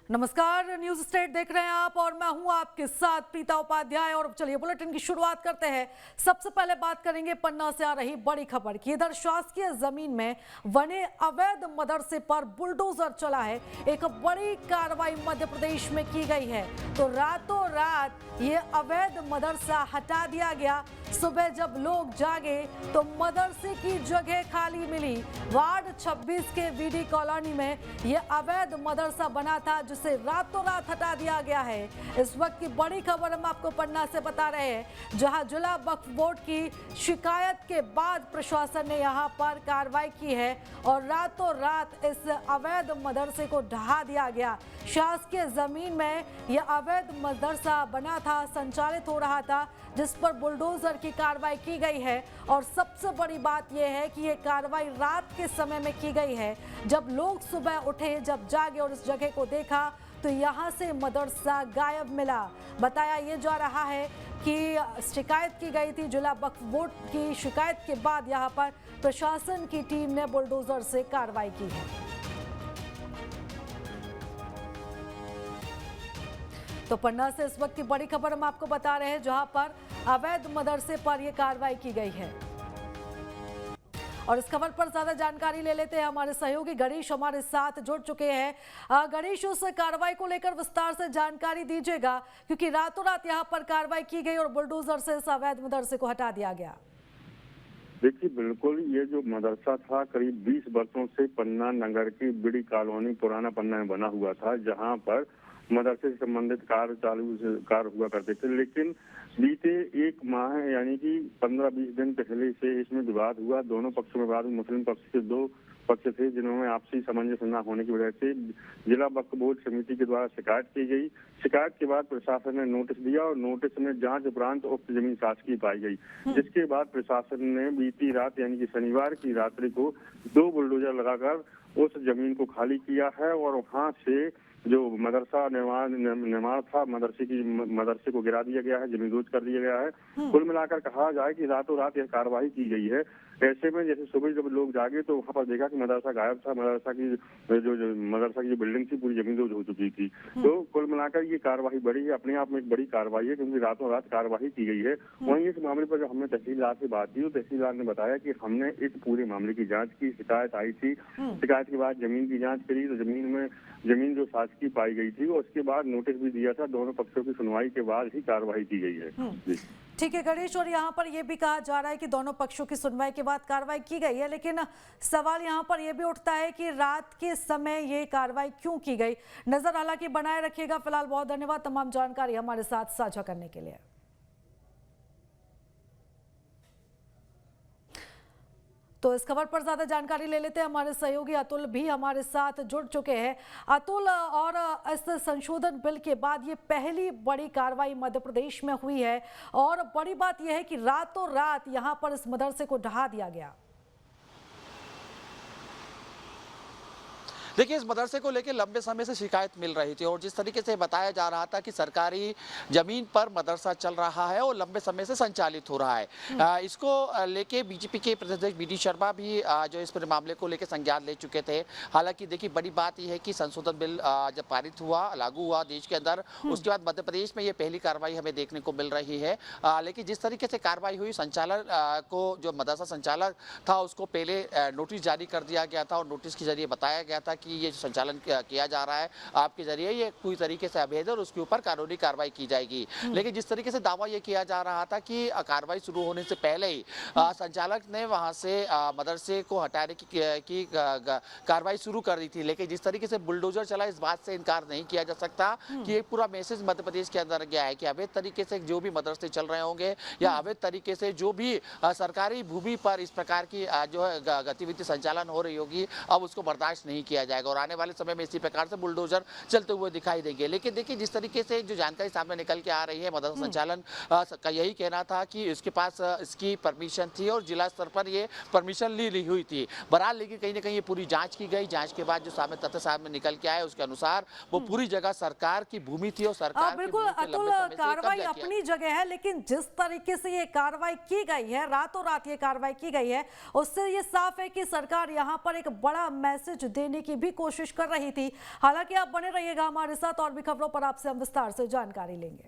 नमस्कार, news state देख रहे हैं आप और मैं हूं आपके साथ प्रीता उपाध्याय। और चलिए बुलेटिन की शुरुआत करते हैं। सबसे पहले बात करेंगे पन्ना से आ रही बड़ी खबर की। इधर शासकीय जमीन में बने अवैध मदरसे पर बुलडोजर चला है। एक बड़ी कार्रवाई मध्य प्रदेश में की गई है। तो रातों रात ये अवैध मदरसा हटा दिया गया। सुबह जब लोग जागे तो मदरसे की जगह खाली मिली। वार्ड 26 के वीडी कॉलोनी में ये अवैध मदरसा बना था, जिसे रातों रात हटा दिया गया है। इस वक्त की बड़ी खबर हम आपको पन्ना से बता रहे हैं, जहां जिला वक्फ बोर्ड की शिकायत के बाद प्रशासन ने यहां पर कार्रवाई की है और रातों रात इस अवैध मदरसे को ढहा दिया गया। शासकीय जमीन में यह अवैध मदरसा बना था, संचालित हो रहा था, जिस पर बुलडोजर की कार्रवाई की गई है। और सबसे बड़ी बात यह है कि यह कार्रवाई रात के समय में की गई है, जब लोग सुबह उठे, जब जागे और इस जगह को देखा तो यहां से मदरसा गायब मिला। बताया यह जा रहा है कि शिकायत की गई थी, जिला वक्फ बोर्ड की शिकायत के बाद यहां पर प्रशासन की टीम ने बुलडोजर से कार्रवाई की है। तो पन्ना से इस वक्त की बड़ी खबर हम आपको बता रहे हैं, जहां पर अवैध मदरसे पर यह कार्रवाई की गई है। और इस खबर पर ज्यादा जानकारी ले लेते हैं। हमारे सहयोगी गणेश हमारे साथ जुड़ चुके हैं। गणेश, उस कार्रवाई को लेकर विस्तार से जानकारी दीजिएगा, क्योंकि रातों रात यहां पर कार्रवाई की गई और बुलडोजर से इस अवैध मदरसे को हटा दिया गया। देखिए, बिल्कुल ये जो मदरसा था करीब 20 वर्षों से पन्ना नगर की बिड़ी कॉलोनी पुराना पन्ना में बना हुआ था, जहां पर मदरसे से संबंधित कार्य हुआ करते थे। लेकिन बीते एक माह यानी कि 15-20 दिन पहले से इसमें विवाद हुआ। दोनों पक्षों में विवाद। मुस्लिम पक्ष के दो पक्ष थे, जिन्होंने आपसी सामंजस्य न होने की वजह से जिला वक्फ बोर्ड समिति के द्वारा शिकायत की गई। शिकायत के बाद प्रशासन ने नोटिस दिया और नोटिस में जांच उपरांत उक्त जमीन शासकीय पाई गई, जिसके बाद प्रशासन ने बीती रात यानी कि शनिवार की रात्रि को 2 बुलडोजर लगाकर उस जमीन को खाली किया है और वहां से जो मदरसा निर्माण था, मदरसे को गिरा दिया गया है, जमींदोज कर दिया गया है। कुल मिलाकर कहा जाए कि रातों रात यह कार्रवाई की गई है। ऐसे में जैसे सुबह जब लोग जागे तो वहाँ पर देखा कि मदरसा गायब था। मदरसा की जो बिल्डिंग थी पूरी जमींदोज हो चुकी थी। तो कुल मिलाकर ये कार्रवाई बड़ी है, अपने आप में एक बड़ी कार्रवाई है, क्योंकि रातों रात कार्रवाई की गई है। वहीं इस मामले पर जब हमने तहसीलदार से बात की तो तहसीलदार ने बताया कि हमने इस पूरे मामले की जाँच की। शिकायत आई थी, शिकायत के बाद जमीन की जाँच करी तो जमीन जो शासकीय पाई गई थी, उसके बाद नोटिस भी दिया था। दोनों पक्षों की सुनवाई के बाद ही कार्रवाई की गई है। ठीक है गणेश, और यहाँ पर यह भी कहा जा रहा है कि दोनों पक्षों की सुनवाई के बाद कार्रवाई की गई है, लेकिन सवाल यहाँ पर यह भी उठता है कि रात के समय ये कार्रवाई क्यों की गई। नजर हालांकि बनाए रखिएगा। फिलहाल बहुत धन्यवाद तमाम जानकारी हमारे साथ साझा करने के लिए। तो इस खबर पर ज्यादा जानकारी ले लेते हैं। हमारे सहयोगी अतुल भी हमारे साथ जुड़ चुके हैं। अतुल, और इस संशोधन बिल के बाद ये पहली बड़ी कार्रवाई मध्य प्रदेश में हुई है और बड़ी बात यह है कि रातों रात यहां पर इस मदरसे को ढहा दिया गया। देखिए, इस मदरसे को लेकर लंबे समय से शिकायत मिल रही थी और जिस तरीके से बताया जा रहा था कि सरकारी जमीन पर मदरसा चल रहा है और लंबे समय से संचालित हो रहा है, इसको लेके बीजेपी के प्रदेश बीडी शर्मा भी जो इस मामले को लेकर संज्ञान ले चुके थे। हालांकि देखिए, बड़ी बात यह है कि संशोधन बिल जब पारित हुआ, लागू हुआ देश के अंदर, उसके बाद मध्य प्रदेश में ये पहली कार्रवाई हमें देखने को मिल रही है। लेकिन जिस तरीके से कार्रवाई हुई, संचालक को, जो मदरसा संचालक था, उसको पहले नोटिस जारी कर दिया गया था और नोटिस के जरिए बताया गया था कि ये जो संचालन किया जा रहा है आपके जरिए, ये पूरी तरीके से अवैध है और उसके ऊपर कानूनी कार्रवाई की जाएगी। लेकिन जिस तरीके से दावा ये किया जा रहा था कि कार्रवाई शुरू होने से पहले ही संचालक ने वहां से मदरसे को हटाने की कार्रवाई शुरू कर दी थी। लेकिन जिस तरीके से बुलडोजर चला, इस बात से इनकार नहीं किया जा सकता कि एक पूरा मैसेज मध्य प्रदेश के अंदर गया है कि अवैध तरीके से जो भी मदरसे चल रहे होंगे या अवैध तरीके से जो भी सरकारी भूमि पर इस प्रकार की जो है गतिविधि संचालन हो रही होगी, अब उसको बर्दाश्त नहीं किया जाएगा और आने वाले समय में इसी प्रकार से बुलडोजर चलते हुए दिखाई देंगे। लेकिन देखिए, जिस तरीके से जो जानकारी सामने निकल के आ रही है, मदरसा संचालन का यही कहना था कि इसके पास इसकी परमिशन थी और जिला स्तर पर ये परमिशन ली हुई थी। बहरहाल लेकिन कहीं ना कहीं ये पूरी जांच की गई। जांच के बाद जो सामने तथ्य सामने निकल के आए, उसके अनुसार वो पूरी जगह सरकार की भूमि थी और सरकार बिल्कुल अतुल, कार्रवाई अपनी जगह है, लेकिन जिस तरीके से ये कार्रवाई की गई है, रातों रात ये कार्रवाई की गई है, उससे ये साफ है कि सरकार यहाँ पर एक बड़ा मैसेज देने की भी भी कोशिश कर रही थी। हालांकि आप बने रहिएगा हमारे साथ, और भी खबरों पर आपसे हम विस्तार से जानकारी लेंगे।